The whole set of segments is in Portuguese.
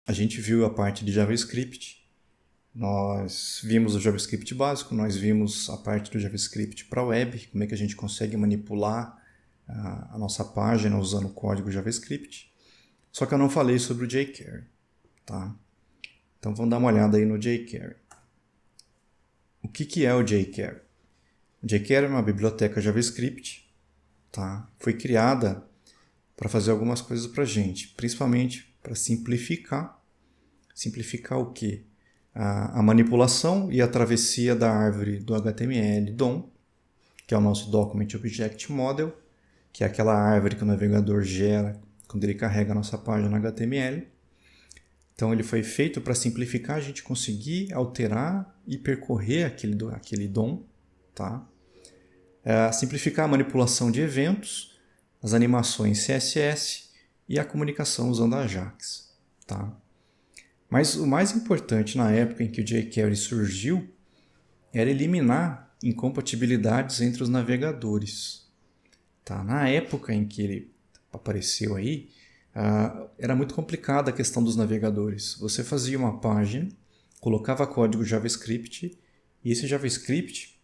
A gente viu a parte de JavaScript, nós vimos o JavaScript básico, nós vimos a parte do JavaScript para web, como é que a gente consegue manipular a nossa página usando o código JavaScript. Só que eu não falei sobre o jQuery, tá? Então vamos dar uma olhada aí no jQuery. O que é o jQuery? O jQuery é uma biblioteca JavaScript, tá? Foi criada para fazer algumas coisas para a gente, principalmente para simplificar. Simplificar o quê? A manipulação e a travessia da árvore do HTML DOM, que é o nosso Document Object Model, que é aquela árvore que o navegador gera quando ele carrega a nossa página HTML. Então ele foi feito para simplificar a gente conseguir alterar e percorrer aquele DOM, tá? Simplificar a manipulação de eventos, as animações CSS e a comunicação usando a Ajax, tá? Mas o mais importante na época em que o jQuery surgiu era eliminar incompatibilidades entre os navegadores. Tá? Na época em que ele apareceu aí, era muito complicada a questão dos navegadores. Você fazia uma página, colocava código JavaScript e esse JavaScript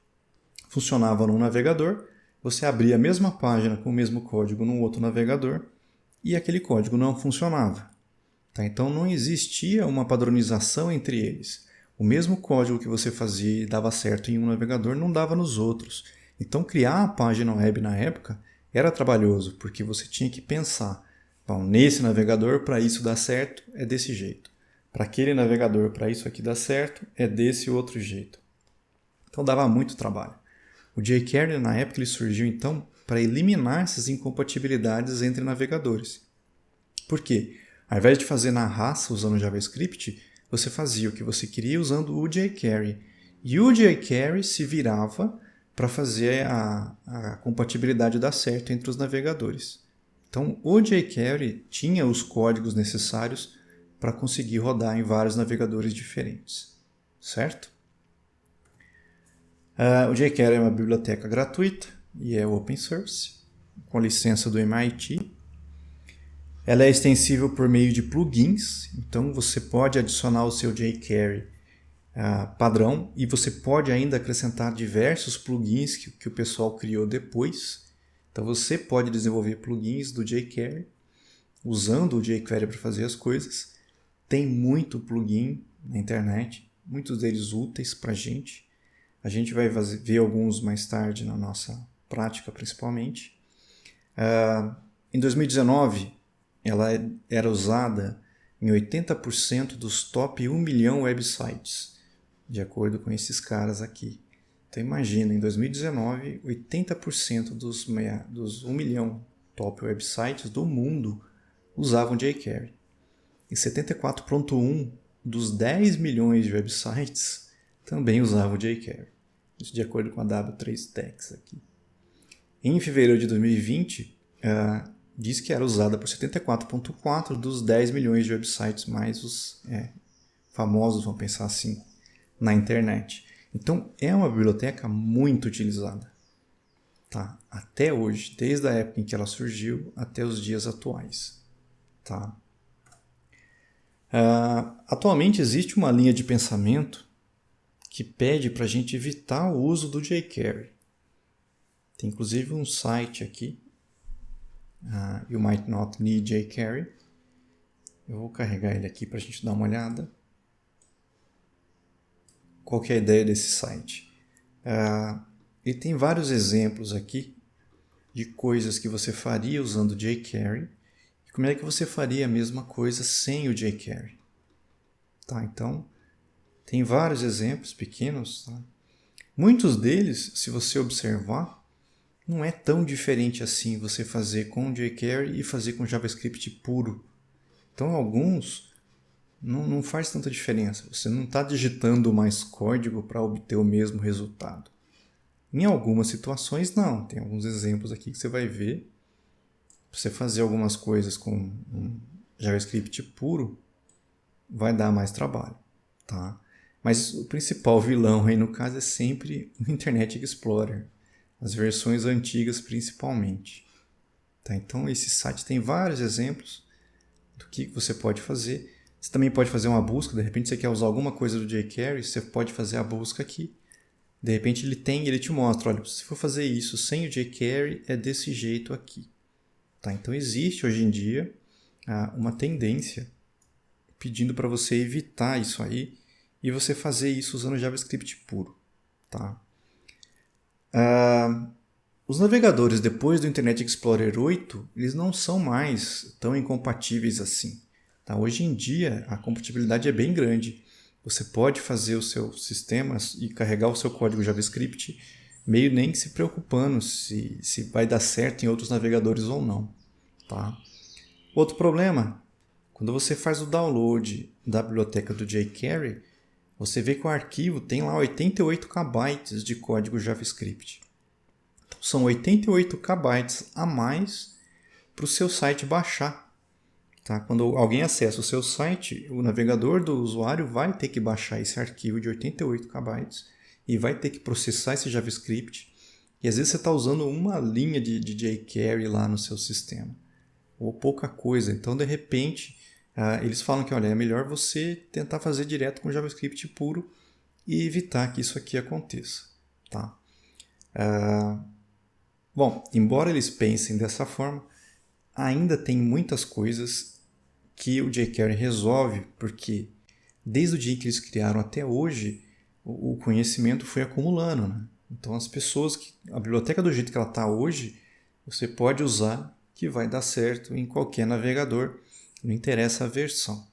funcionava num navegador, você abria a mesma página com o mesmo código num outro navegador e aquele código não funcionava. Tá? Então não existia uma padronização entre eles. O mesmo código que você fazia e dava certo em um navegador não dava nos outros. Então criar a página web na época era trabalhoso, porque você tinha que pensar, bom, nesse navegador para isso dar certo é desse jeito. Para aquele navegador para isso aqui dar certo é desse outro jeito. Então dava muito trabalho. O jQuery na época ele surgiu então para eliminar essas incompatibilidades entre navegadores. Por quê? Ao invés de fazer na raça usando JavaScript, você fazia o que você queria usando o jQuery. E o jQuery se virava para fazer a compatibilidade dar certo entre os navegadores. Então, o jQuery tinha os códigos necessários para conseguir rodar em vários navegadores diferentes, certo? O jQuery é uma biblioteca gratuita e é open source, com licença do MIT. Ela é extensível por meio de plugins, então você pode adicionar o seu jQuery padrão e você pode ainda acrescentar diversos plugins que o pessoal criou depois. Então você pode desenvolver plugins do jQuery usando o jQuery para fazer as coisas. Tem muito plugin na internet, muitos deles úteis para a gente. A gente vai ver alguns mais tarde na nossa prática, principalmente. Em 2019, ela era usada em 80% dos top 1 milhão websites, de acordo com esses caras aqui. Então imagina, em 2019, 80% dos 1 milhão top websites do mundo usavam jQuery. E 74,1% dos 10 milhões de websites também usavam jQuery. Isso de acordo com a W3Techs aqui. Em fevereiro de 2020, diz que era usada por 74,4% dos 10 milhões de websites mais os famosos, vamos pensar assim, na internet. Então, é uma biblioteca muito utilizada. Tá? Até hoje, desde a época em que ela surgiu até os dias atuais. Tá? Atualmente existe uma linha de pensamento que pede para a gente evitar o uso do jQuery. Tem inclusive um site aqui, You Might Not Need jQuery. Eu vou carregar ele aqui para a gente dar uma olhada. Qual que é a ideia desse site? Ele tem vários exemplos aqui de coisas que você faria usando jQuery e como é que você faria a mesma coisa sem o jQuery. Tá? Então, tem vários exemplos pequenos. Tá? Muitos deles, se você observar, não é tão diferente assim você fazer com jQuery e fazer com JavaScript puro. Então, alguns não faz tanta diferença. Você não está digitando mais código para obter o mesmo resultado. Em algumas situações, não. Tem alguns exemplos aqui que você vai ver. Você fazer algumas coisas com um JavaScript puro vai dar mais trabalho. Tá? Mas o principal vilão aí no caso é sempre o Internet Explorer. As versões antigas principalmente. Tá? Então esse site tem vários exemplos do que você pode fazer. Você também pode fazer uma busca, de repente você quer usar alguma coisa do jQuery, você pode fazer a busca aqui. De repente ele te mostra, olha, se for fazer isso sem o jQuery, é desse jeito aqui. Tá? Então existe hoje em dia uma tendência pedindo para você evitar isso aí e você fazer isso usando JavaScript puro. Tá? Os navegadores depois do Internet Explorer 8, eles não são mais tão incompatíveis assim. Tá? Hoje em dia, a compatibilidade é bem grande. Você pode fazer o seu sistema e carregar o seu código JavaScript meio nem se preocupando se vai dar certo em outros navegadores ou não. Tá? Outro problema, quando você faz o download da biblioteca do jQuery, você vê que o arquivo tem lá 88 KB de código JavaScript. Então, são 88 KB a mais para o seu site baixar. Tá? Quando alguém acessa o seu site, o navegador do usuário vai ter que baixar esse arquivo de 88 KB e vai ter que processar esse JavaScript. E às vezes você está usando uma linha de jQuery lá no seu sistema, ou pouca coisa. Então, de repente, eles falam que olha, é melhor você tentar fazer direto com JavaScript puro e evitar que isso aqui aconteça. Tá? Bom, embora eles pensem dessa forma, ainda tem muitas coisas que o jQuery resolve, porque desde o dia que eles criaram até hoje, o conhecimento foi acumulando. Né? Então, as pessoas, a biblioteca do jeito que ela está hoje, você pode usar que vai dar certo em qualquer navegador, não interessa a versão.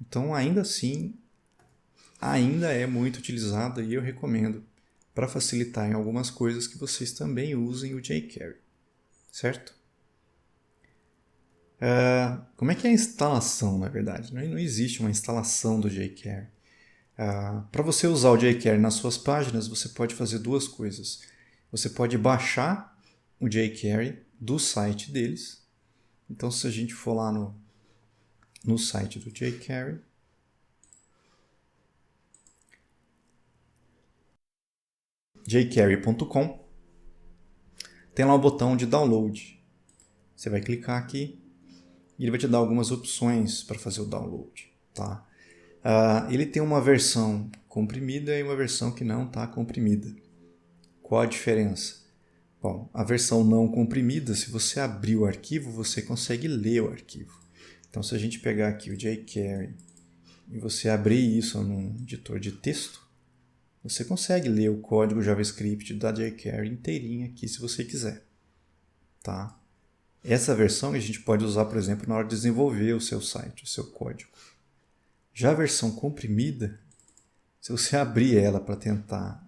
Então, ainda assim, ainda é muito utilizada e eu recomendo para facilitar em algumas coisas que vocês também usem o jQuery, certo? Como é que é a instalação, na verdade? Não existe uma instalação do jQuery. Para você usar o jQuery nas suas páginas, você pode fazer duas coisas. Você pode baixar o jQuery do site deles. Então, se a gente for lá no site do jQuery, jQuery.com, tem lá o botão de download. Você vai clicar aqui e ele vai te dar algumas opções para fazer o download. Tá? Ele tem uma versão comprimida e uma versão que não está comprimida. Qual a diferença? Bom, a versão não comprimida, se você abrir o arquivo, você consegue ler o arquivo. Então, se a gente pegar aqui o jQuery e você abrir isso num editor de texto, você consegue ler o código JavaScript da jQuery inteirinho aqui, se você quiser. Tá? Essa versão a gente pode usar, por exemplo, na hora de desenvolver o seu site, o seu código. Já a versão comprimida, se você abrir ela para tentar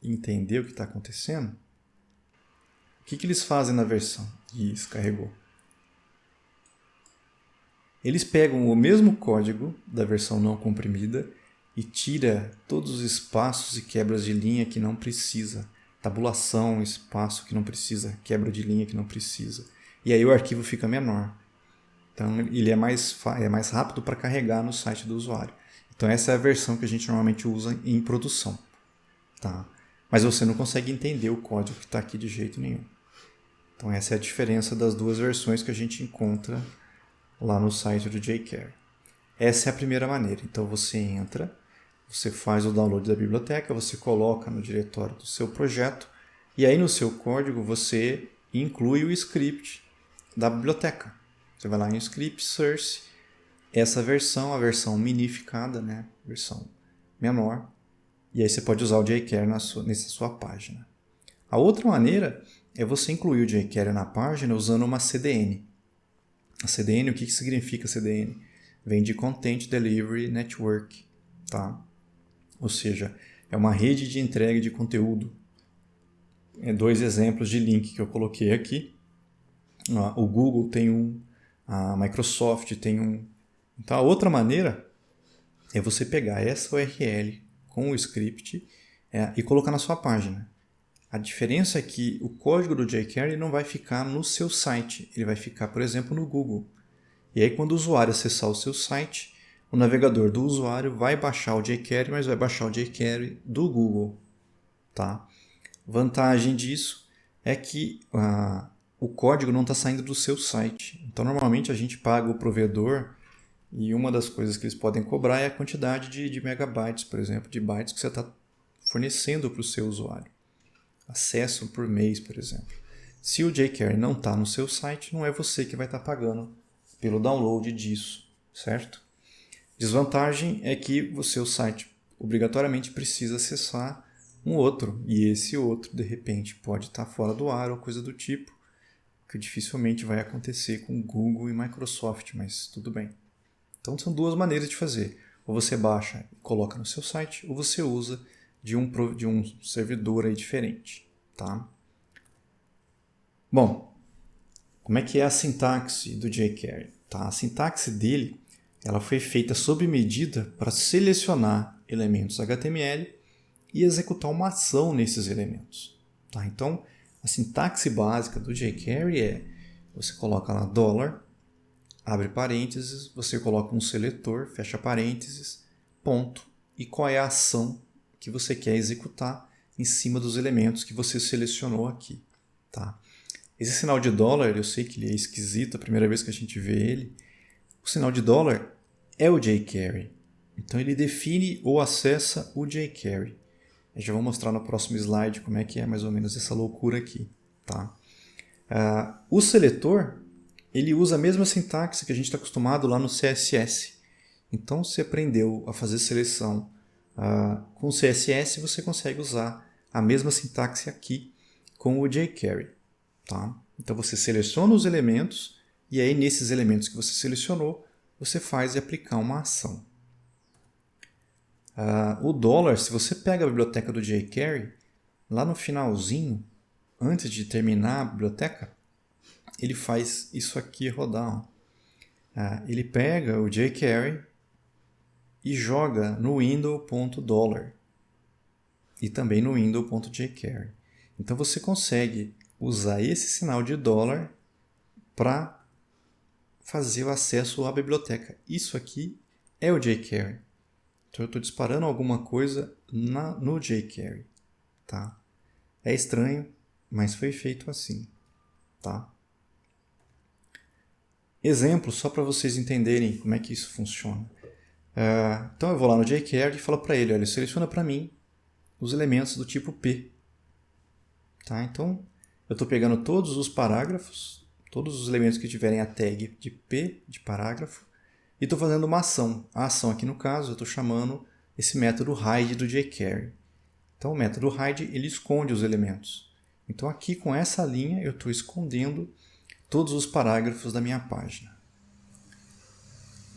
entender o que está acontecendo, o que eles fazem na versão? Isso, carregou. Eles pegam o mesmo código da versão não comprimida e tira todos os espaços e quebras de linha que não precisa. Tabulação, espaço que não precisa, quebra de linha que não precisa. E aí o arquivo fica menor. Então ele é mais rápido para carregar no site do usuário. Então essa é a versão que a gente normalmente usa em produção. Tá? Mas você não consegue entender o código que está aqui de jeito nenhum. Então essa é a diferença das duas versões que a gente encontra lá no site do jQuery. Essa é a primeira maneira. Então você entra, você faz o download da biblioteca, você coloca no diretório do seu projeto e aí no seu código você inclui o script da biblioteca. Você vai lá em script, source, essa versão, a versão minificada, né? Versão menor, e aí você pode usar o jQuery nessa sua página. A outra maneira é você incluir o jQuery na página usando uma CDN. A CDN, o que significa CDN? Vem de Content Delivery Network, tá? Ou seja, é uma rede de entrega de conteúdo. Dois exemplos de link que eu coloquei aqui. O Google tem um, a Microsoft tem um. Então, a outra maneira é você pegar essa URL com o script e colocar na sua página. A diferença é que o código do jQuery não vai ficar no seu site, ele vai ficar, por exemplo, no Google. E aí, quando o usuário acessar o seu site, o navegador do usuário vai baixar o jQuery, mas vai baixar o jQuery do Google. Tá? Vantagem disso é que o código não está saindo do seu site. Então, normalmente, a gente paga o provedor E uma das coisas que eles podem cobrar é a quantidade de megabytes, por exemplo, de bytes que você está fornecendo para o seu usuário. Acesso por mês, por exemplo. Se o jQuery não está no seu site, não é você que vai estar pagando pelo download disso, certo? Desvantagem é que o seu site obrigatoriamente precisa acessar um outro, e esse outro, de repente, pode estar fora do ar ou coisa do tipo, que dificilmente vai acontecer com Google e Microsoft, mas tudo bem. Então são duas maneiras de fazer. Ou você baixa e coloca no seu site, ou você usa de um servidor aí diferente. Tá? Bom, como é que é a sintaxe do jQuery? Tá? A sintaxe dele ela foi feita sob medida para selecionar elementos HTML e executar uma ação nesses elementos. Tá? Então, a sintaxe básica do jQuery é: você coloca lá $, abre parênteses, você coloca um seletor, fecha parênteses, ponto, e qual é a ação que você quer executar em cima dos elementos que você selecionou aqui. Tá? Esse sinal de $, eu sei que ele é esquisito a primeira vez que a gente vê ele. O sinal de $, é o jQuery. Então ele define ou acessa o jQuery. Eu já vou mostrar no próximo slide como é que é mais ou menos essa loucura aqui. Tá? O seletor ele usa a mesma sintaxe que a gente está acostumado lá no CSS. Então, se aprendeu a fazer seleção com o CSS, você consegue usar a mesma sintaxe aqui com o jQuery. Tá? Então, você seleciona os elementos e aí, nesses elementos que você selecionou, você faz e aplicar uma ação. O $, se você pega a biblioteca do jQuery, lá no finalzinho, antes de terminar a biblioteca, ele faz isso aqui rodar. Ele pega o jQuery e joga no window.dollar e também no window.jQuery. Então você consegue usar esse sinal de $, para fazer o acesso à biblioteca. Isso aqui é o jQuery. Então eu estou disparando alguma coisa no jQuery. Tá? É estranho, mas foi feito assim. Tá? Exemplo, só para vocês entenderem como é que isso funciona. Então eu vou lá no jQuery e falo para ele, olha, seleciona para mim os elementos do tipo P. Tá? Então eu estou pegando todos os parágrafos, todos os elementos que tiverem a tag de P, de parágrafo, e estou fazendo uma ação. A ação aqui no caso, eu estou chamando esse método hide do jQuery. Então o método hide ele esconde os elementos. Então aqui com essa linha eu estou escondendo todos os parágrafos da minha página.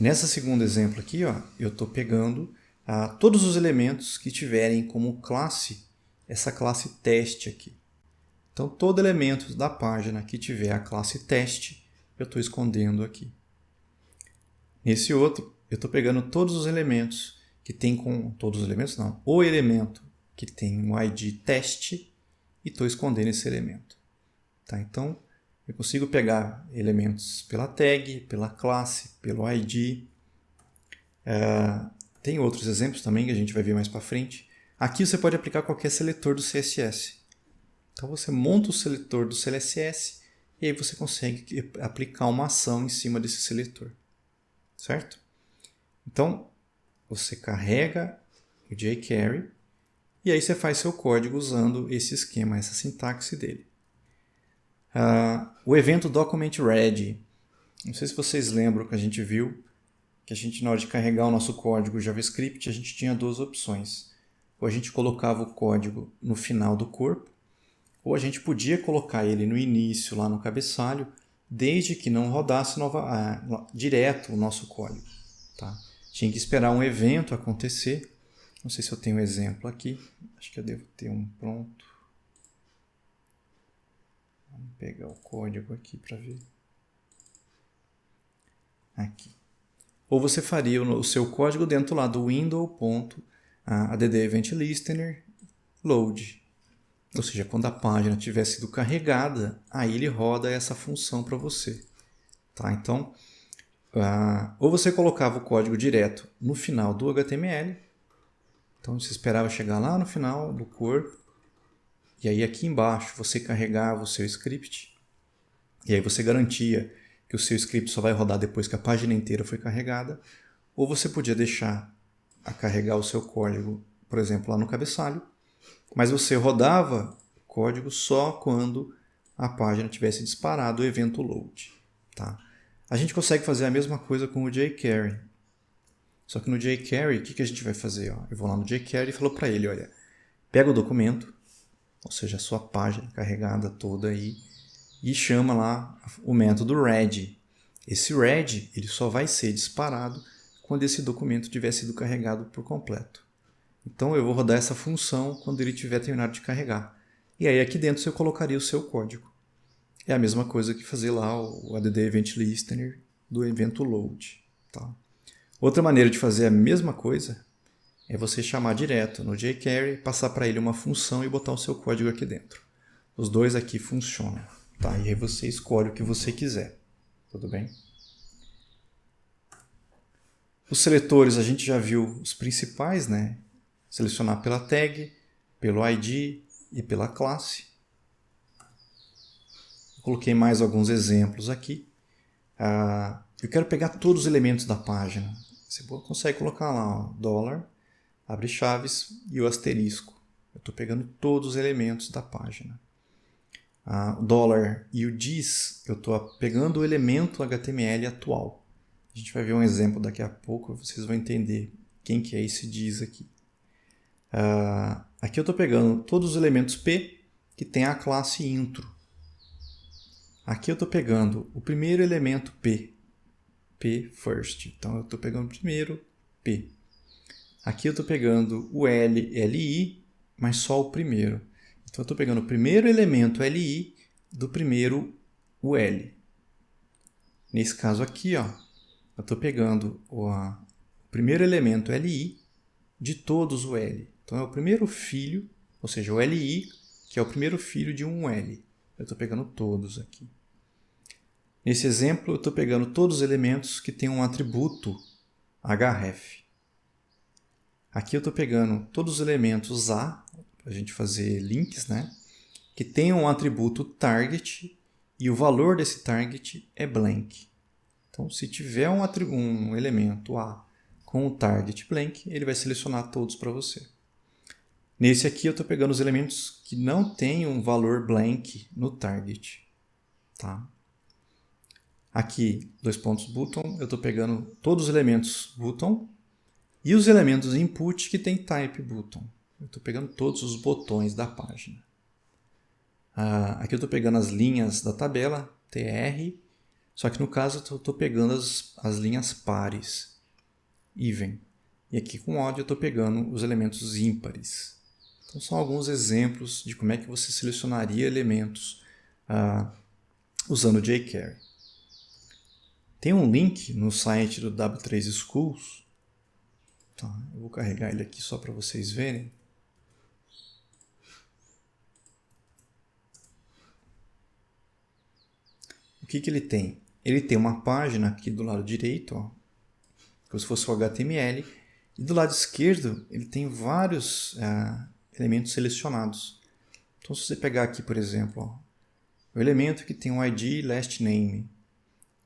Nessa segundo exemplo aqui, eu estou pegando todos os elementos que tiverem como classe essa classe teste aqui. Então, todo elemento da página que tiver a classe teste, eu estou escondendo aqui. Nesse outro, eu estou pegando todos os elementos que tem com... Todos os elementos não. O elemento que tem um ID teste e estou escondendo esse elemento. Tá? Então, eu consigo pegar elementos pela tag, pela classe, pelo ID. Tem outros exemplos também que a gente vai ver mais para frente. Aqui você pode aplicar qualquer seletor do CSS. Então você monta o seletor do CSS e aí você consegue aplicar uma ação em cima desse seletor. Certo? Então, você carrega o jQuery e aí você faz seu código usando esse esquema, essa sintaxe dele. O evento document_ready. Não sei se vocês lembram que a gente viu que a gente, na hora de carregar o nosso código JavaScript, a gente tinha duas opções. Ou a gente colocava o código no final do corpo, ou a gente podia colocar ele no início, lá no cabeçalho, desde que não rodasse direto o nosso código. Tá? Tinha que esperar um evento acontecer. Não sei se eu tenho um exemplo aqui. Acho que eu devo ter um pronto. Vamos pegar o código aqui para ver. Aqui. Ou você faria o seu código dentro lá do window.add_event_listener load. Ou seja, quando a página tiver sido carregada, aí ele roda essa função para você. Tá? Então, ou você colocava o código direto no final do HTML. Então, você esperava chegar lá no final do corpo. E aí aqui embaixo você carregava o seu script. E aí você garantia que que o seu script só vai rodar depois que a página inteira foi carregada, ou você podia deixar a carregar o seu código, por exemplo, lá no cabeçalho, mas você rodava o código só quando a página tivesse disparado o evento load. Tá? A gente consegue fazer a mesma coisa com o jQuery. Só que no jQuery, o que a gente vai fazer? Ó? Eu vou lá no jQuery e falo para ele, olha, pega o documento, ou seja, a sua página carregada toda aí, e chama lá o método read. Esse read ele só vai ser disparado quando esse documento tiver sido carregado por completo. Então eu vou rodar essa função quando ele tiver terminado de carregar. E aí aqui dentro você colocaria o seu código. É a mesma coisa que fazer lá o add event listener do evento load. Tá? Outra maneira de fazer a mesma coisa é você chamar direto no jQuery, passar para ele uma função e botar o seu código aqui dentro. Os dois aqui funcionam. Tá? E aí você escolhe o que você quiser. Tudo bem? Os seletores a gente já viu os principais, né? Selecionar pela tag, pelo ID e pela classe. Coloquei mais alguns exemplos aqui. Eu quero pegar todos os elementos da página. Você consegue colocar lá, ó, dólar, abre chaves e o asterisco. Eu estou pegando todos os elementos da página. O dólar e o diz, eu estou pegando o elemento HTML atual. A gente vai ver um exemplo daqui a pouco, vocês vão entender quem que é esse diz aqui. Aqui eu estou pegando todos os elementos P que tem a classe intro. Aqui eu estou pegando o primeiro elemento P first. Então eu estou pegando o primeiro P. Aqui eu estou pegando o LI, mas só o primeiro. Então eu estou pegando o primeiro elemento LI do primeiro UL. Nesse caso aqui, ó, eu estou pegando o primeiro elemento LI de todos o L. Então é o primeiro filho, ou seja, o LI, que é o primeiro filho de um L. Eu estou pegando todos aqui. Nesse exemplo, eu estou pegando todos os elementos que têm um atributo href. Aqui eu estou pegando todos os elementos A, para a gente fazer links, né? Que tem um atributo target e o valor desse target é blank. Então, se tiver um elemento A com o target blank, ele vai selecionar todos para você. Nesse aqui eu estou pegando os elementos que não têm um valor blank no target. Tá? Aqui, dois pontos button, eu estou pegando todos os elementos button e os elementos input que tem type button. Eu estou pegando todos os botões da página. Aqui eu estou pegando as linhas da tabela, tr, só que no caso eu estou pegando as linhas pares, even. E aqui com odd eu estou pegando os elementos ímpares. Então são alguns exemplos de como é que você selecionaria elementos usando jQuery. Tem um link no site do W3 Schools. Tá, eu vou carregar ele aqui só para vocês verem. O que ele tem? Ele tem uma página aqui do lado direito, ó, como se fosse o HTML, e do lado esquerdo ele tem vários elementos selecionados. Então, se você pegar aqui, por exemplo, ó, o elemento que tem um ID last name,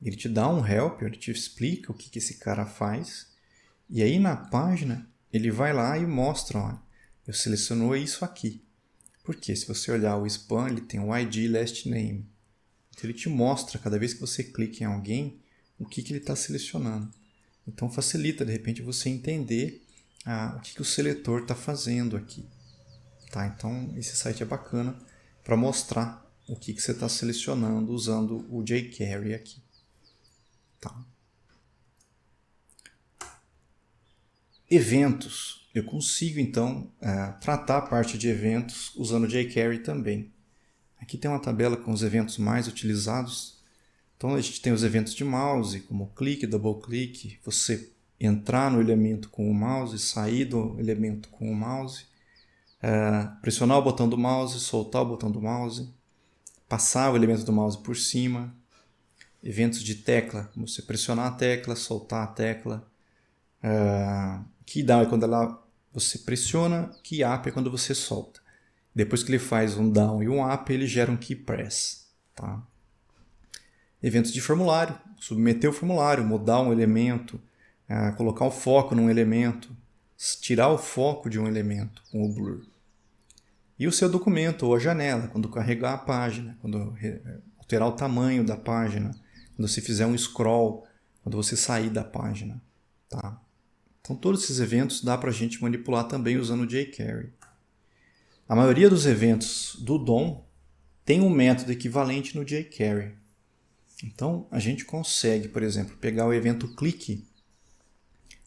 ele te dá um help, ele te explica o que esse cara faz, e aí na página ele vai lá e mostra, ó, eu selecionou isso aqui. Porque se você olhar o spam, ele tem um ID last name. Então ele te mostra, cada vez que você clica em alguém, o que ele está selecionando. Então facilita, de repente, você entender o que o seletor está fazendo aqui. Tá? Então esse site é bacana para mostrar o que você está selecionando usando o jQuery aqui. Tá? Eventos. Eu consigo, então, tratar a parte de eventos usando jQuery também. Aqui tem uma tabela com os eventos mais utilizados. Então, a gente tem os eventos de mouse, como clique, double click, você entrar no elemento com o mouse, sair do elemento com o mouse, pressionar o botão do mouse, soltar o botão do mouse, passar o elemento do mouse por cima, eventos de tecla, como você pressionar a tecla, soltar a tecla, key down é quando você pressiona, key up é quando você solta. Depois que ele faz um down e um up, ele gera um key press. Tá? eventos de formulário, submeter o formulário, mudar um elemento, colocar o foco num elemento, tirar o foco de um elemento com o blur. E o seu documento ou a janela, quando carregar a página, quando alterar o tamanho da página, quando você fizer um scroll, quando você sair da página. Tá? Então todos esses eventos dá para a gente manipular também usando o jQuery. A maioria dos eventos do DOM tem um método equivalente no jQuery. Então a gente consegue, por exemplo, pegar o evento click.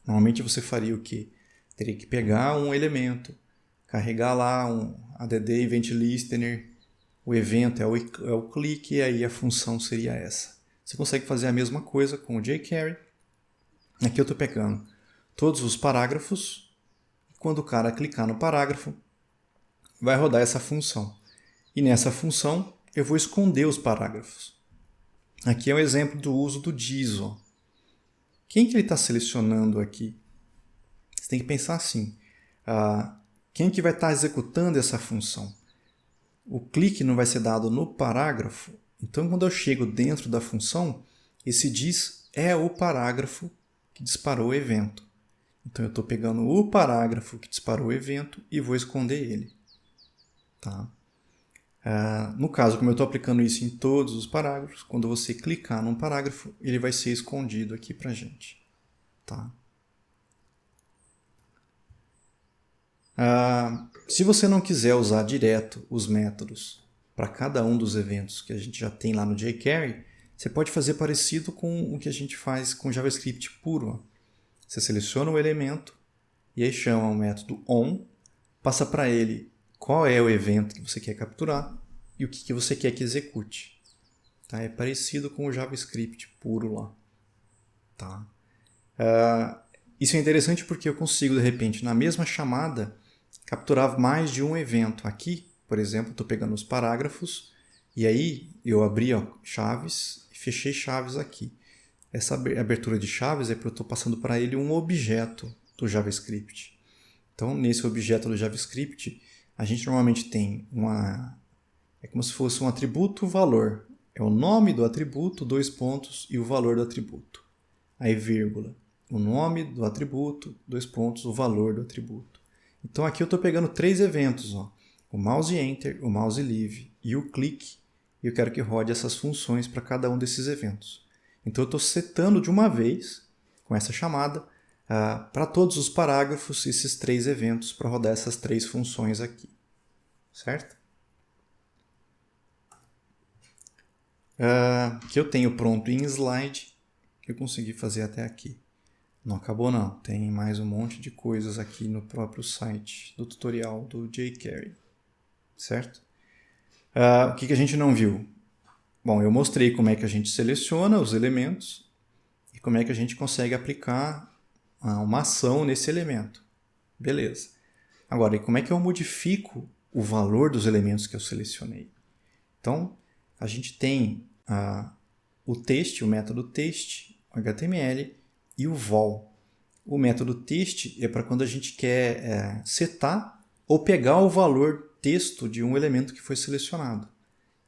Normalmente você faria o quê? Teria que pegar um elemento, carregar lá um add event listener, o evento é o click e aí a função seria essa. Você consegue fazer a mesma coisa com o jQuery. Aqui eu estou pegando todos os parágrafos. Quando o cara clicar no parágrafo, vai rodar essa função. E nessa função eu vou esconder os parágrafos. Aqui é um exemplo do uso do diz. Ó. Quem que ele está selecionando aqui? Você tem que pensar assim. Quem que vai estar executando essa função? O clique não vai ser dado no parágrafo. Então, quando eu chego dentro da função, esse diz é o parágrafo que disparou o evento. Então, eu estou pegando o parágrafo que disparou o evento e vou esconder ele. Tá? No caso, como eu estou aplicando isso em todos os parágrafos, quando você clicar num parágrafo, ele vai ser escondido aqui para a gente. Tá? Se você não quiser usar direto os métodos para cada um dos eventos que a gente já tem lá no jQuery, você pode fazer parecido com o que a gente faz com JavaScript puro. Você seleciona o elemento e aí chama o método on, passa para ele qual é o evento que você quer capturar e o que você quer que execute. Tá? É parecido com o JavaScript puro lá. Tá? Isso é interessante porque eu consigo, de repente, na mesma chamada, capturar mais de um evento. Aqui, por exemplo, estou pegando os parágrafos e aí eu abri chaves e fechei chaves aqui. Essa abertura de chaves é porque eu estou passando para ele um objeto do JavaScript. Então, nesse objeto do JavaScript, a gente normalmente tem é como se fosse um atributo valor. É o nome do atributo, 2 pontos, e o valor do atributo. Aí, vírgula. O nome do atributo, 2 pontos, o valor do atributo. Então aqui eu estou pegando 3 eventos, ó. O mouse enter, o mouse leave e o click, e eu quero que rode essas funções para cada um desses eventos. Então eu estou setando de uma vez, com essa chamada, para todos os parágrafos esses 3 eventos para rodar essas 3 funções aqui. Certo? Que eu tenho pronto em slide, que eu consegui fazer até aqui. Não acabou não, tem mais um monte de coisas aqui no próprio site do tutorial do jQuery, certo? O que a gente não viu? Bom, eu mostrei como é que a gente seleciona os elementos e como é que a gente consegue aplicar uma ação nesse elemento. Beleza. Agora, e como é que eu modifico o valor dos elementos que eu selecionei? Então, a gente tem o test, o método test, o HTML, e o vol. O método test é para quando a gente quer setar ou pegar o valor texto de um elemento que foi selecionado.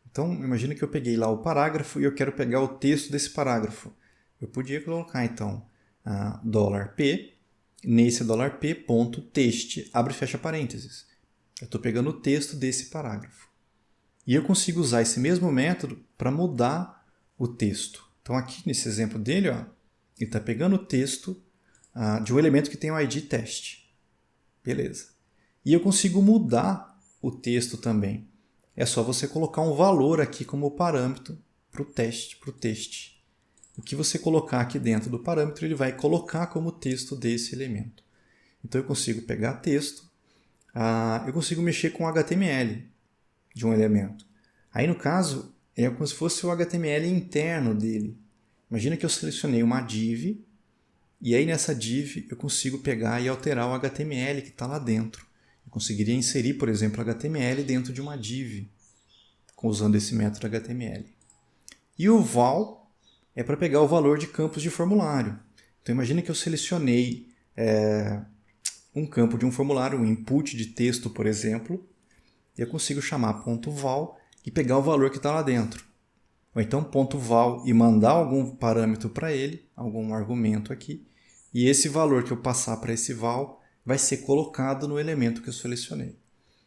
Então, imagina que eu peguei lá o parágrafo e eu quero pegar o texto desse parágrafo. Eu podia colocar, então, $P, nesse $P, ponto, text, abre e fecha parênteses. Eu estou pegando o texto desse parágrafo. E eu consigo usar esse mesmo método para mudar o texto. Então, aqui nesse exemplo dele, ó, ele está pegando o texto de um elemento que tem o ID test. Beleza. E eu consigo mudar o texto também. É só você colocar um valor aqui como parâmetro para o teste. O que você colocar aqui dentro do parâmetro, ele vai colocar como texto desse elemento. Então eu consigo pegar texto, eu consigo mexer com o HTML de um elemento. Aí no caso, é como se fosse o HTML interno dele. Imagina que eu selecionei uma div e aí nessa div eu consigo pegar e alterar o HTML que está lá dentro. Eu conseguiria inserir, por exemplo, HTML dentro de uma div usando esse método HTML. E o val é para pegar o valor de campos de formulário. Então imagina que eu selecionei um campo de um formulário, um input de texto, por exemplo, e eu consigo chamar .val e pegar o valor que está lá dentro. ou então ponto val e mandar algum parâmetro para ele, algum argumento aqui, e esse valor que eu passar para esse val vai ser colocado no elemento que eu selecionei.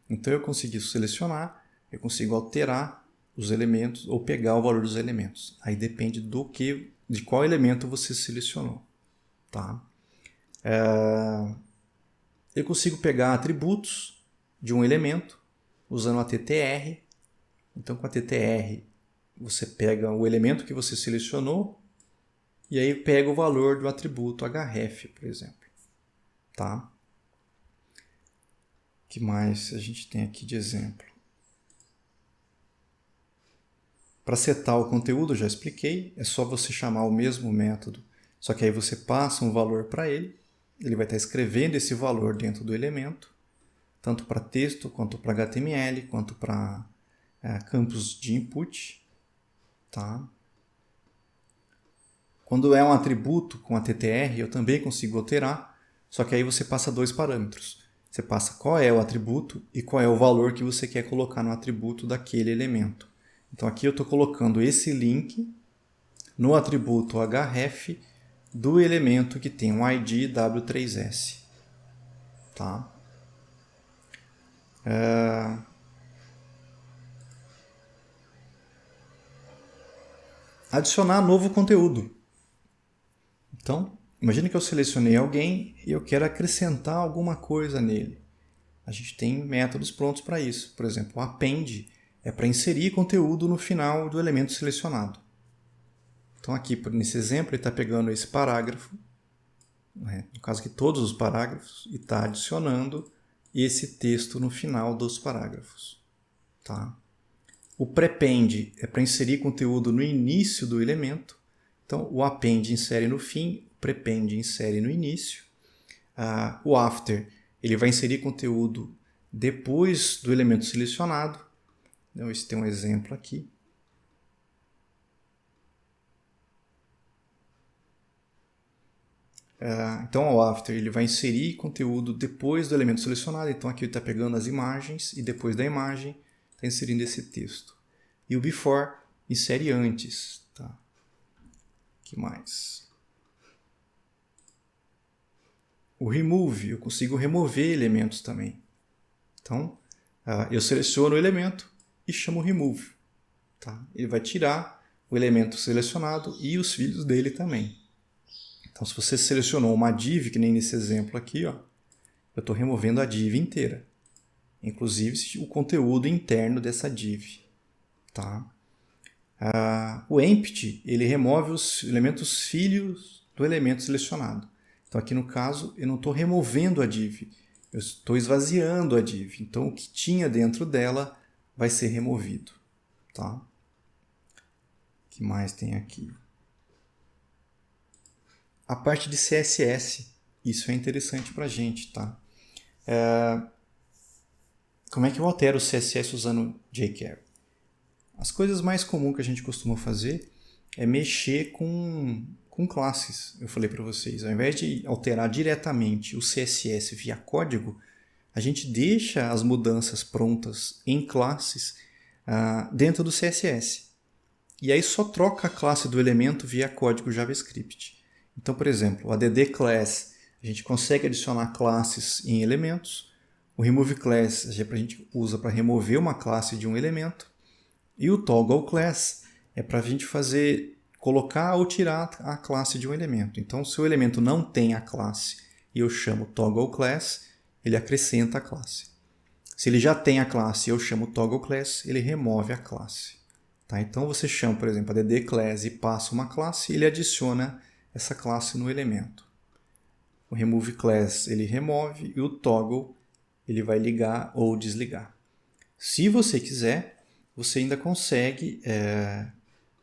Então eu consegui selecionar, eu consigo alterar os elementos ou pegar o valor dos elementos. Aí depende de qual elemento você selecionou. Tá? Eu consigo pegar atributos de um elemento usando a TTR. Então com a TTR você pega o elemento que você selecionou e aí pega o valor do atributo href, por exemplo. Tá? O que mais a gente tem aqui de exemplo? Para setar o conteúdo, eu já expliquei, é só você chamar o mesmo método, só que aí você passa um valor para ele, ele vai estar escrevendo esse valor dentro do elemento, tanto para texto, quanto para HTML, quanto para campos de input. Tá? Quando é um atributo com a TTR, eu também consigo alterar, só que aí você passa dois parâmetros. Você passa qual é o atributo e qual é o valor que você quer colocar no atributo daquele elemento. Então aqui eu estou colocando esse link no atributo href do elemento que tem um ID W3S. Tá? Adicionar novo conteúdo. Então, imagine que eu selecionei alguém e eu quero acrescentar alguma coisa nele. A gente tem métodos prontos para isso. Por exemplo, o append é para inserir conteúdo no final do elemento selecionado. Então aqui, nesse exemplo, ele está pegando esse parágrafo, no caso aqui todos os parágrafos, e está adicionando esse texto no final dos parágrafos. Tá? O prepend é para inserir conteúdo no início do elemento. Então o append insere no fim, o prepend insere no início. O after ele vai inserir conteúdo depois do elemento selecionado. Então, esse tem um exemplo aqui. Então, o after ele vai inserir conteúdo depois do elemento selecionado. Então, aqui ele está pegando as imagens e depois da imagem está inserindo esse texto. E o before insere antes. Tá? Que mais? O remove, eu consigo remover elementos também. Então, eu seleciono o elemento e chamo remove. Tá? Ele vai tirar o elemento selecionado e os filhos dele também. Então, se você selecionou uma div, que nem nesse exemplo aqui, ó, eu estou removendo a div inteira. Inclusive o conteúdo interno dessa div. Tá? O empty ele remove os elementos filhos do elemento selecionado. Então, aqui no caso, eu não estou removendo a div, eu estou esvaziando a div. Então, o que tinha dentro dela vai ser removido. Tá? O que mais tem aqui? A parte de CSS, isso é interessante para a gente. Tá? Como é que eu altero o CSS usando jQuery? As coisas mais comuns que a gente costuma fazer é mexer com classes. Eu falei para vocês, ao invés de alterar diretamente o CSS via código, a gente deixa as mudanças prontas em classes dentro do CSS. E aí só troca a classe do elemento via código JavaScript. Então, por exemplo, o add class, a gente consegue adicionar classes em elementos. O remove class a gente usa para remover uma classe de um elemento. E o toggle class é para a gente colocar ou tirar a classe de um elemento. Então, se o elemento não tem a classe e eu chamo toggle class, ele acrescenta a classe. Se ele já tem a classe e eu chamo toggle class, ele remove a classe. Tá? Então, você chama, por exemplo, add class e passa uma classe e ele adiciona essa classe no elemento. O remove class ele remove e o toggle ele vai ligar ou desligar. Se você quiser, você ainda consegue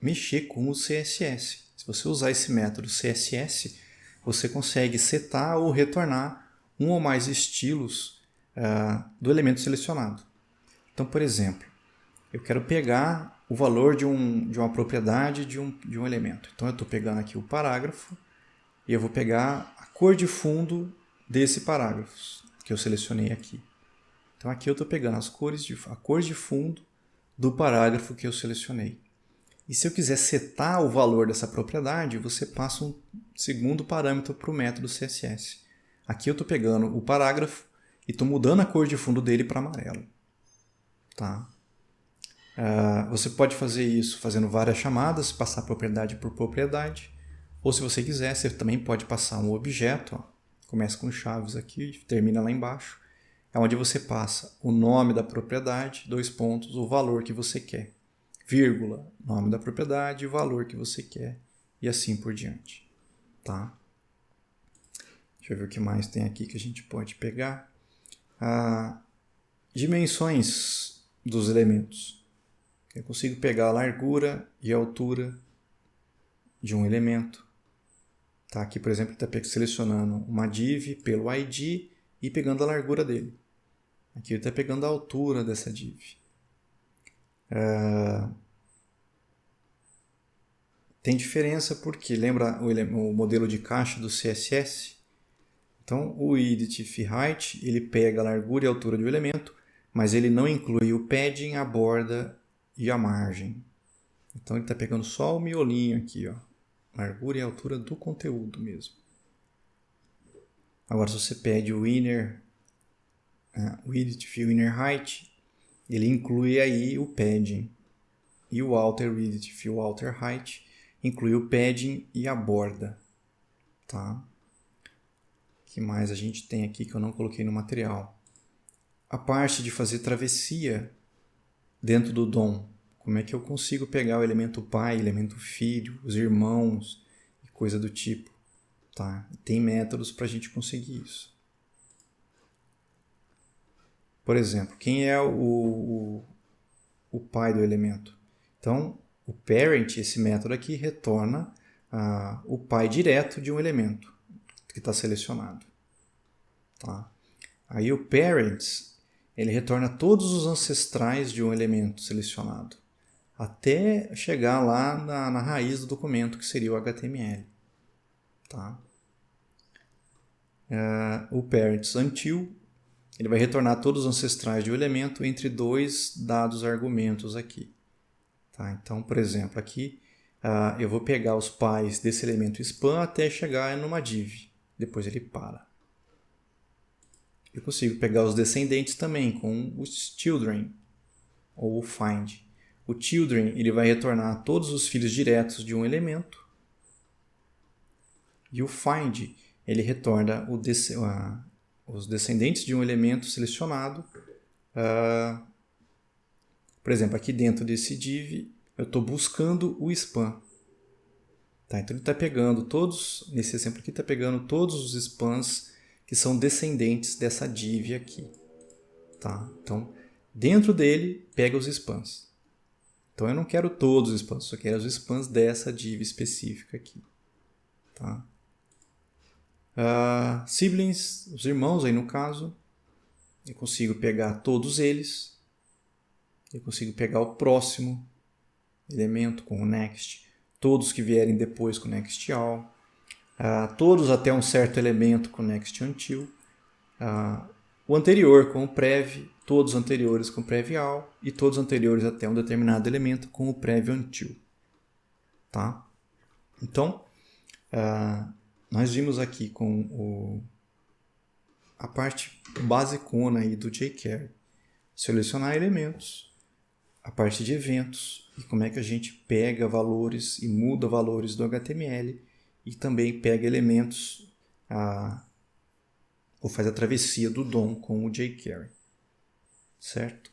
mexer com o CSS. Se você usar esse método CSS, você consegue setar ou retornar um ou mais estilos do elemento selecionado. Então, por exemplo, eu quero pegar o valor de uma propriedade de um elemento. Então, eu estou pegando aqui o parágrafo e eu vou pegar a cor de fundo desse parágrafo que eu selecionei aqui. Então, aqui eu estou pegando a cor de fundo do parágrafo que eu selecionei. E se eu quiser setar o valor dessa propriedade, você passa um segundo parâmetro para o método CSS. Aqui eu estou pegando o parágrafo e estou mudando a cor de fundo dele para amarelo. Tá? Você pode fazer isso fazendo várias chamadas, passar propriedade por propriedade. Ou se você quiser, você também pode passar um objeto. Ó. Começa com chaves aqui, termina lá embaixo. É onde você passa o nome da propriedade, 2 pontos, o valor que você quer. Vírgula, nome da propriedade, o valor que você quer. E assim por diante. Tá? Deixa eu ver o que mais tem aqui que a gente pode pegar. Dimensões dos elementos. Eu consigo pegar a largura e a altura de um elemento. Tá? Aqui, por exemplo, ele está selecionando uma div pelo ID e pegando a largura dele. Aqui ele está pegando a altura dessa div. Tem diferença porque lembra o modelo de caixa do CSS? Então, o idIf_height ele pega a largura e a altura do elemento, mas ele não inclui o padding, a borda e a margem. Então, ele está pegando só o miolinho aqui, ó. Largura e altura do conteúdo mesmo. Agora, se você pede o idIf_innerHeight, ele inclui aí o padding. E o outerWidth_outerHeight inclui o padding e a borda. Tá? O que mais a gente tem aqui que eu não coloquei no material? A parte de fazer travessia dentro do DOM. Como é que eu consigo pegar o elemento pai, elemento filho, os irmãos e coisa do tipo. Tá? Tem métodos para a gente conseguir isso. Por exemplo, quem é o pai do elemento? Então, o parent, esse método aqui, retorna o pai direto de um elemento que está selecionado. Tá? Aí o parents, ele retorna todos os ancestrais de um elemento selecionado, até chegar lá na raiz do documento, que seria o HTML. Tá? O parents until, ele vai retornar todos os ancestrais de um elemento entre 2 dados argumentos aqui. Tá? Então, por exemplo, aqui eu vou pegar os pais desse elemento span até chegar numa div. Depois ele para. Eu consigo pegar os descendentes também com os children ou o find. O children ele vai retornar todos os filhos diretos de um elemento. E o find ele retorna os descendentes de um elemento selecionado. Por exemplo, aqui dentro desse div, eu estou buscando o span. Tá? Então, ele está pegando todos, nesse exemplo aqui, está pegando todos os spans que são descendentes dessa div aqui. Tá? Então, dentro dele, pega os spans. Então, eu não quero todos os spans, só quero os spans dessa div específica aqui. Tá? Siblings, os irmãos aí no caso, eu consigo pegar todos eles. Eu consigo pegar o próximo elemento com o next, todos que vierem depois com next all, todos até um certo elemento com next until, o anterior com o prev, todos os anteriores com prev all e todos os anteriores até um determinado elemento com o prev until. Tá? Então, nós vimos aqui com a parte basicona aí do jQuery, selecionar elementos, a parte de eventos e como é que a gente pega valores e muda valores do HTML e também pega elementos ou faz a travessia do DOM com o jQuery. Certo?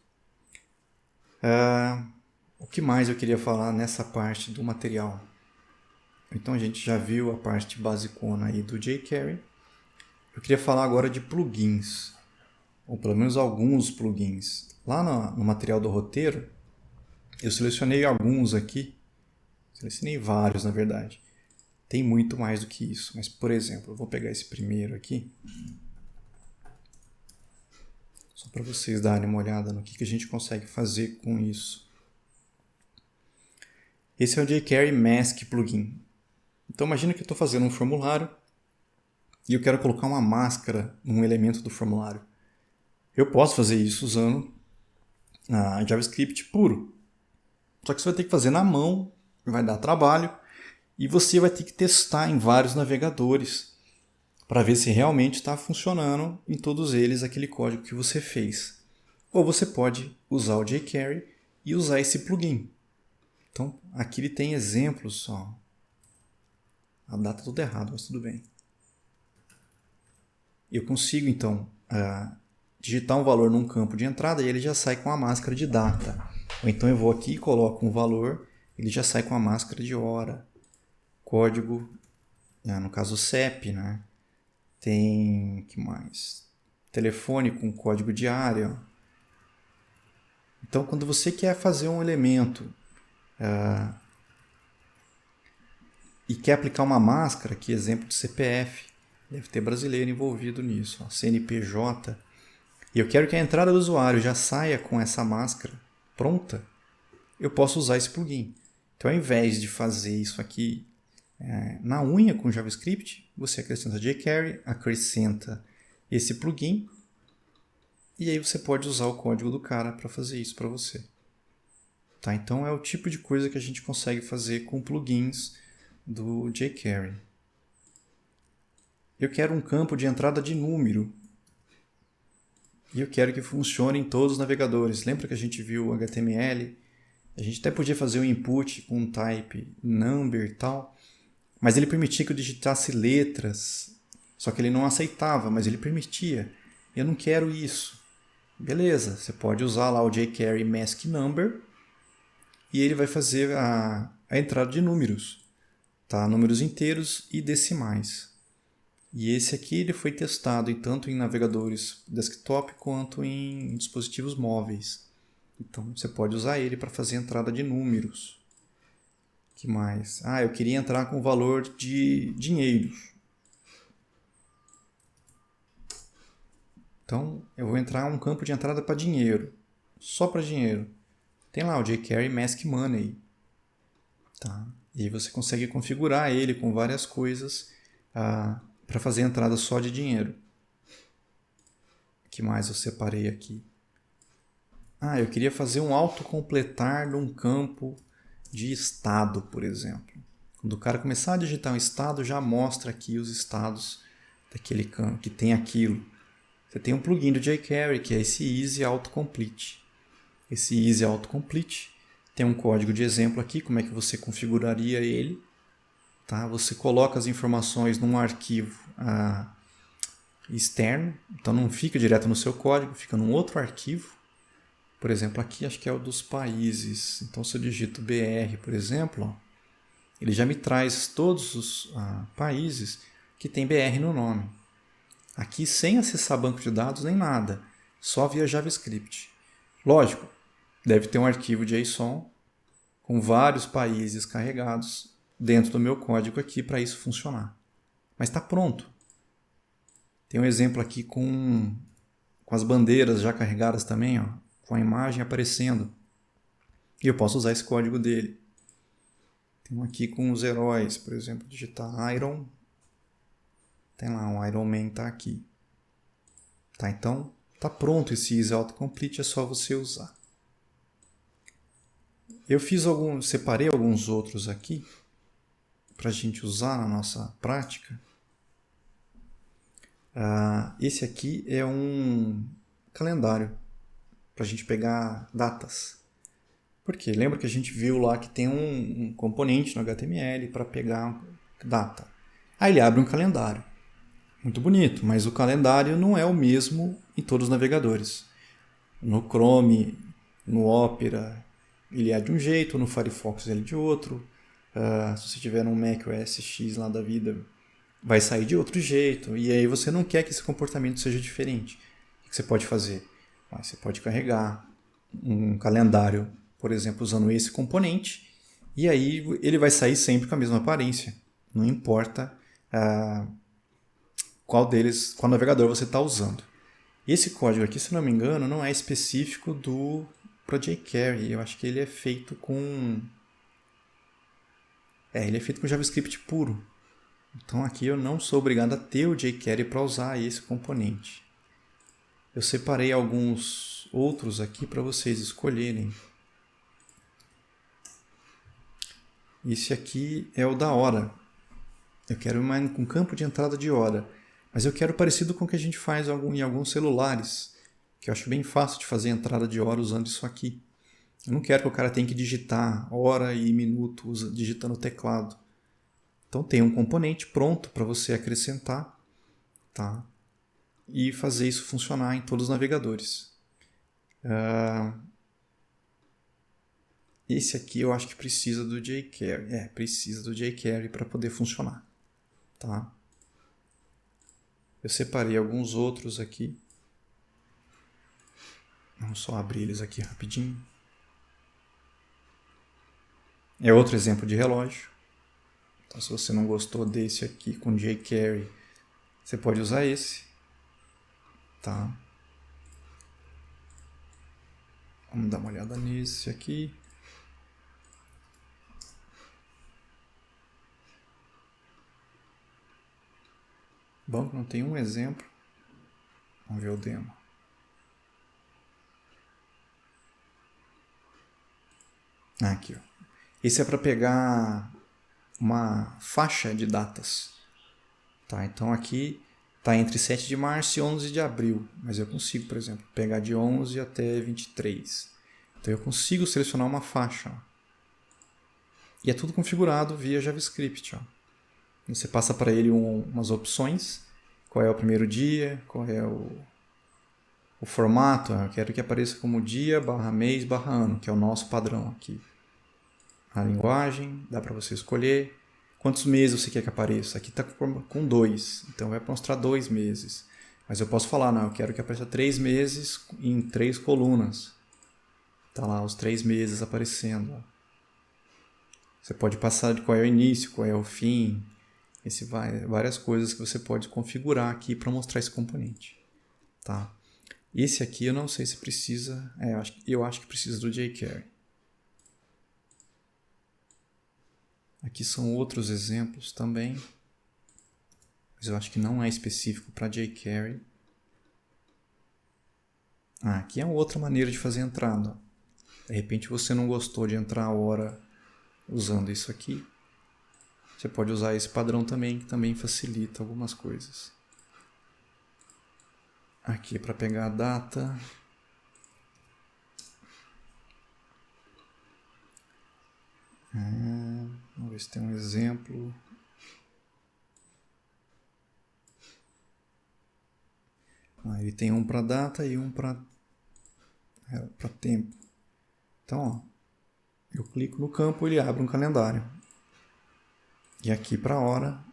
O que mais eu queria falar nessa parte do material? Então a gente já viu a parte basicona aí do jQuery. Eu queria falar agora de plugins, ou pelo menos alguns plugins. Lá no material do roteiro, eu selecionei alguns aqui, selecionei vários na verdade. Tem muito mais do que isso, mas por exemplo, eu vou pegar esse primeiro aqui, só para vocês darem uma olhada no que a gente consegue fazer com isso. Esse é o jQuery Mask Plugin. Então imagina que eu estou fazendo um formulário e eu quero colocar uma máscara num elemento do formulário. Eu posso fazer isso usando JavaScript puro. Só que você vai ter que fazer na mão vai dar trabalho e você vai ter que testar em vários navegadores para ver se realmente está funcionando em todos eles aquele código que você fez. Ou você pode usar o jQuery e usar esse plugin. Então, aqui ele tem exemplos. Ó. A data tudo errado, mas tudo bem. Eu consigo, então, digitar um valor num campo de entrada e ele já sai com a máscara de data. Ou então eu vou aqui e coloco um valor, ele já sai com a máscara de hora. Código, no caso CEP, né? Tem, que mais? Telefone com código de área. Então, quando você quer fazer um elemento e quer aplicar uma máscara, aqui exemplo de CPF, deve ter brasileiro envolvido nisso, ó, CNPJ, e eu quero que a entrada do usuário já saia com essa máscara pronta, eu posso usar esse plugin. Então, ao invés de fazer isso aqui na unha com JavaScript, você acrescenta jQuery, acrescenta esse plugin, e aí você pode usar o código do cara para fazer isso para você. Tá? Então, é o tipo de coisa que a gente consegue fazer com plugins do jQuery. Eu quero um campo de entrada de número. E eu quero que funcione em todos os navegadores. Lembra que a gente viu o HTML? A gente até podia fazer o input com um type number e tal, mas ele permitia que eu digitasse letras. Só que ele não aceitava, mas ele permitia. Eu não quero isso. Beleza, você pode usar lá o jQuery mask number e ele vai fazer a entrada de números. Tá? Números inteiros e decimais. E esse aqui ele foi testado tanto em navegadores desktop quanto em dispositivos móveis. Então você pode usar ele para fazer a entrada de números. O que mais? Eu queria entrar com o valor de dinheiro. Então eu vou entrar um campo de entrada para dinheiro. Só para dinheiro. Tem lá o jQuery Mask Money. Tá? E aí você consegue configurar ele com várias coisas para fazer a entrada só de dinheiro. O que mais eu separei aqui? Eu queria fazer um autocompletar de um campo de estado, por exemplo. Quando o cara começar a digitar um estado, já mostra aqui os estados daquele campo, que tem aquilo. Você tem um plugin do jQuery, que é esse Easy Autocomplete. Esse Easy Autocomplete tem um código de exemplo aqui, como é que você configuraria ele. Tá? Você coloca as informações num arquivo externo, então não fica direto no seu código, fica num outro arquivo. Por exemplo, aqui acho que é o dos países. Então, se eu digito BR, por exemplo, ele já me traz todos os países que tem BR no nome. Aqui sem acessar banco de dados nem nada, só via JavaScript. Lógico, deve ter um arquivo JSON com vários países carregados dentro do meu código aqui para isso funcionar. Mas está pronto. Tem um exemplo aqui com as bandeiras já carregadas também, ó, com a imagem aparecendo. E eu posso usar esse código dele. Tem um aqui com os heróis, por exemplo, digitar Iron. Tem lá, um Iron Man está aqui. Tá, então, está pronto esse Easy Autocomplete, é só você usar. Eu separei alguns outros aqui para a gente usar na nossa prática. Esse aqui é um calendário para a gente pegar datas. Por quê? Lembra que a gente viu lá que tem um componente no HTML para pegar data. Aí ele abre um calendário. Muito bonito, mas o calendário não é o mesmo em todos os navegadores. No Chrome, no Opera, ele é de um jeito, no Firefox ele é de outro. Se você tiver um Mac OS X lá da vida, vai sair de outro jeito. E aí você não quer que esse comportamento seja diferente. O que você pode fazer? Você pode carregar um calendário, por exemplo, usando esse componente, e aí ele vai sair sempre com a mesma aparência. Não importa qual navegador você está usando. Esse código aqui, se não me engano, não é específico do jQuery. Eu acho que ele é feito com... ele é feito com JavaScript puro. Então aqui eu não sou obrigado a ter o jQuery para usar esse componente. Eu separei alguns outros aqui para vocês escolherem. Esse aqui é o da hora. Eu quero um campo de entrada de hora. Mas eu quero parecido com o que a gente faz em alguns celulares, que eu acho bem fácil de fazer entrada de hora usando isso aqui. Eu não quero que o cara tenha que digitar hora e minuto digitando o teclado. Então tem um componente pronto para você acrescentar, tá? E fazer isso funcionar em todos os navegadores. Esse aqui eu acho que precisa do jQuery. Precisa do jQuery para poder funcionar, tá? Eu separei alguns outros aqui. Vamos só abrir eles aqui rapidinho. É outro exemplo de relógio. Então, se você não gostou desse aqui com jQuery, você pode usar esse, tá? Vamos dar uma olhada nesse aqui. Banco não tem um exemplo. Vamos ver o demo. Aqui, ó. Esse é para pegar uma faixa de datas. Tá? Então aqui está entre 7 de março e 11 de abril. Mas eu consigo, por exemplo, pegar de 11 até 23. Então eu consigo selecionar uma faixa. Ó. E é tudo configurado via JavaScript. Ó. Você passa para ele umas opções. Qual é o primeiro dia, qual é o formato. Eu quero que apareça como dia, mês, ano, que é o nosso padrão aqui. A linguagem, dá para você escolher quantos meses você quer que apareça. Aqui está com 2, então vai mostrar 2 meses. Mas eu posso falar, não, eu quero que apareça 3 meses em 3 colunas. Está lá os 3 meses aparecendo. Você pode passar de qual é o início, qual é o fim. Várias coisas que você pode configurar aqui para mostrar esse componente. Tá? Esse aqui eu não sei se precisa. Eu acho que precisa do jQuery. Aqui são outros exemplos também, mas eu acho que não é específico para jQuery. Aqui é outra maneira de fazer entrada. De repente você não gostou de entrar a hora usando isso aqui. Você pode usar esse padrão também, que também facilita algumas coisas. Aqui para pegar a data. Vamos ver se tem um exemplo. Ele tem um para data e um para tempo. Então, ó, eu clico no campo, ele abre um calendário. E aqui para hora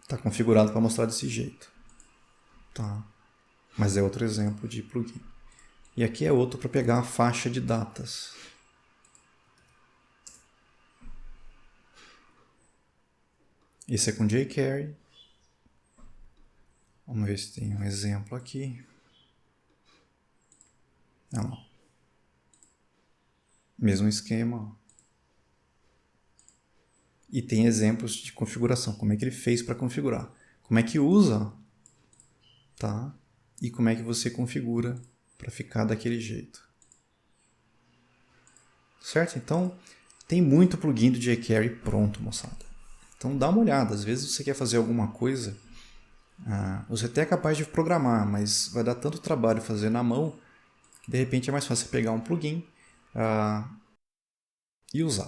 está configurado para mostrar desse jeito. Tá? Mas é outro exemplo de plugin. E aqui é outro para pegar a faixa de datas. Esse é com jQuery. Vamos ver se tem um exemplo aqui. Não. Mesmo esquema. E tem exemplos de configuração. Como é que ele fez para configurar. Como é que usa. Tá? E como é que você configura para ficar daquele jeito. Certo? Então, tem muito plugin do jQuery pronto, moçada. Então dá uma olhada, às vezes você quer fazer alguma coisa, você até é capaz de programar, mas vai dar tanto trabalho fazer na mão, que de repente é mais fácil pegar um plugin e usar.